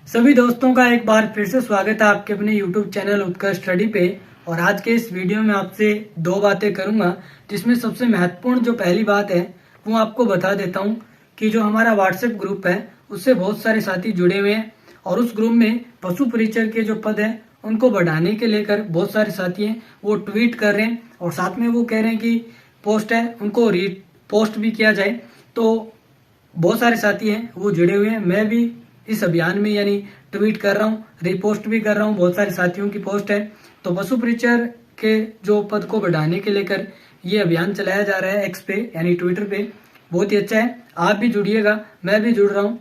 सभी दोस्तों का एक बार फिर से स्वागत है आपके अपने YouTube चैनल उत्कर्ष स्टडी पे। और आज के इस वीडियो में आपसे दो बातें करूंगा, जिसमें सबसे महत्वपूर्ण जो पहली बात है वो आपको बता देता हूं कि जो हमारा व्हाट्सएप ग्रुप है उससे बहुत सारे साथी जुड़े हुए हैं और उस ग्रुप में पशु परिचर के जो पद है उनको बढ़ाने के लेकर बहुत सारे साथी हैं वो ट्वीट कर रहे हैं और साथ में वो कह रहे हैं कि पोस्ट है उनको रीपोस्ट भी किया जाए। तो बहुत सारे साथी हैं वो जुड़े हुए हैं। मैं भी इस अभियान में यानी ट्वीट कर रहा हूँ, रिपोस्ट भी कर रहा हूँ, बहुत सारे साथियों की पोस्ट है। तो पशु परिचर के जो पद को बढ़ाने के लेकर ये अभियान चलाया जा रहा है एक्स पे यानी ट्विटर पे। बहुत ही अच्छा है, आप भी जुड़िएगा, मैं भी जुड़ रहा हूँ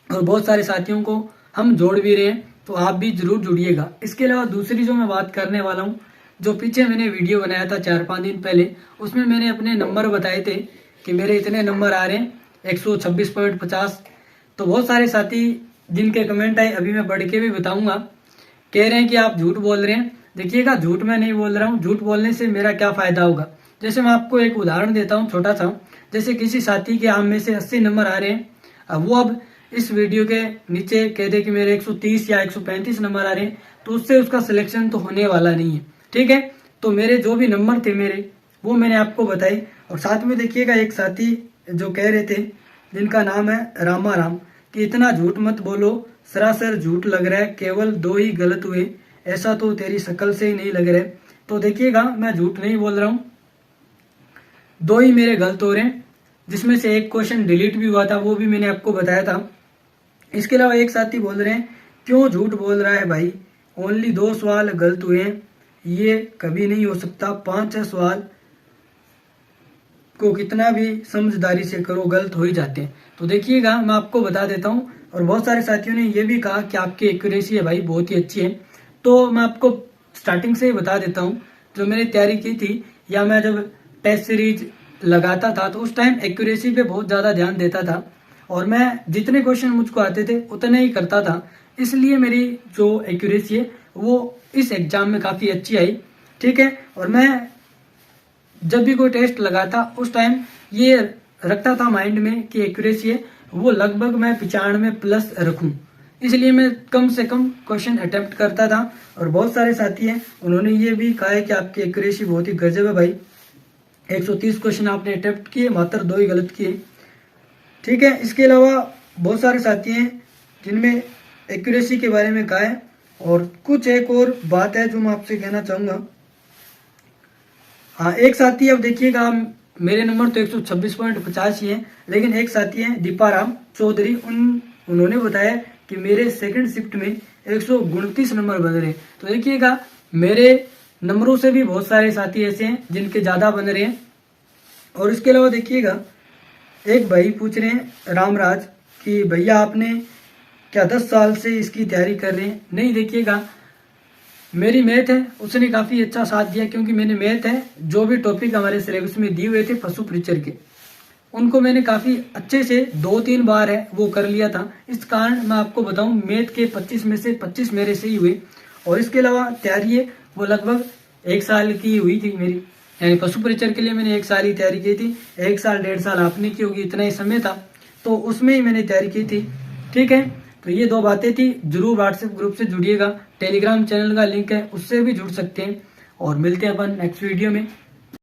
और बहुत सारे साथियों को हम जोड़ भी रहे हैं, तो आप भी जरूर जुड़िएगा। इसके अलावा दूसरी जो मैं बात करने वाला हूँ, जो पीछे मैंने वीडियो बनाया था 4-5 दिन पहले, उसमें मैंने अपने नंबर बताए थे कि मेरे इतने नंबर आ रहे हैं 126.50। तो बहुत सारे साथी जिनके कमेंट आए अभी मैं पढ़ के भी बताऊंगा, कह रहे हैं कि आप झूठ बोल रहे हैं। देखिएगा, झूठ मैं नहीं बोल रहा हूँ, झूठ बोलने से मेरा क्या फायदा होगा। जैसे मैं आपको एक उदाहरण देता हूँ छोटा सा। जैसे किसी साथी के आम में से 80 नंबर आ रहे हैं, अब वो अब इस वीडियो के नीचे कह दे कि मेरे 130 या 135 नंबर आ रहे हैं, तो उससे उसका सिलेक्शन तो होने वाला नहीं है। ठीक है, तो मेरे जो भी नंबर थे मेरे वो मैंने आपको बताए। और साथ में देखिएगा, एक साथी जो कह रहे थे जिनका नाम है रामाराम, कि इतना झूठ मत बोलो, सरासर झूठ लग रहा है, केवल 2 ही गलत हुए, ऐसा तो तेरी शक्ल से ही नहीं लग रहा है। तो देखिएगा, मैं झूठ नहीं बोल रहा हूँ, 2 ही मेरे गलत हो रहे हैं, जिसमें से एक क्वेश्चन डिलीट भी हुआ था, वो भी मैंने आपको बताया था। इसके अलावा एक साथी बोल रहे हैं क्यों झूठ बोल रहा है भाई, ओनली 2 सवाल गलत हुए हैं, ये कभी नहीं हो सकता, 5 सवाल को कितना भी समझदारी से करो गलत हो ही जाते हैं। तो देखिएगा, मैं आपको बता देता हूँ। और बहुत सारे साथियों ने ये भी कहा कि आपकी एक्यूरेसी है भाई बहुत ही अच्छी है। तो मैं आपको स्टार्टिंग से ही बता देता हूँ, जो मैंने तैयारी की थी या मैं जब टेस्ट सीरीज लगाता था तो उस टाइम एक्यूरेसी पे बहुत ज़्यादा ध्यान देता था और मैं जितने क्वेश्चन मुझको आते थे उतने ही करता था। इसलिए मेरी जो एक्यूरेसी है वो इस एग्जाम में काफ़ी अच्छी आई। ठीक है, और मैं जब भी कोई टेस्ट लगाता उस टाइम ये रखता था माइंड में कि एक्यूरेसी है वो लगभग मैं 95+ रखूं, इसलिए मैं कम से कम क्वेश्चन अटेम्प्ट करता था। और बहुत सारे साथी हैं उन्होंने ये भी कहा है कि आपकी एक्यूरेसी बहुत ही गजब है भाई, 130 क्वेश्चन आपने अटेम्प्ट किए, मात्र 2 ही गलत किए। ठीक है, इसके अलावा बहुत सारे साथी हैं जिनमें एक्यूरेसी के बारे में कहा है। और कुछ एक और बात है जो मैं आपसे कहना चाहूँगा। हाँ, एक साथी, अब देखिएगा, मेरे नंबर तो 126.50 ही हैं, लेकिन एक साथी हैं दीपाराम चौधरी, उन्होंने बताया कि मेरे सेकंड शिफ्ट में 129 नंबर बन रहे हैं। तो देखिएगा, मेरे नंबरों से भी बहुत सारे साथी ऐसे हैं जिनके ज़्यादा बन रहे हैं। और इसके अलावा देखिएगा, एक भाई पूछ रहे हैं रामराज कि भैया आपने क्या 10 साल से इसकी तैयारी कर रहे हैं? नहीं, देखिएगा, मेरी मैथ है उसने काफ़ी अच्छा साथ दिया, क्योंकि मैंने मैथ है जो भी टॉपिक हमारे सिलेबस में दिए हुए थे पशु परिचर के, उनको मैंने काफ़ी अच्छे से 2-3 बार है वो कर लिया था। इस कारण मैं आपको बताऊं, मैथ के 25 में से 25 मेरे से ही हुए। और इसके अलावा तैयारी है वो लगभग 1 साल की हुई थी मेरी, यानी पशु परिचर के लिए मैंने 1 साल ही तैयारी की थी। 1 साल 1.5 साल आपने की होगी, इतना ही समय था, तो उसमें ही मैंने तैयारी की थी। ठीक है, तो ये 2 बातें थी। जरूर व्हाट्सएप ग्रुप से जुड़िएगा, टेलीग्राम चैनल का लिंक है उससे भी जुड़ सकते हैं। और मिलते हैं अपन नेक्स्ट वीडियो में।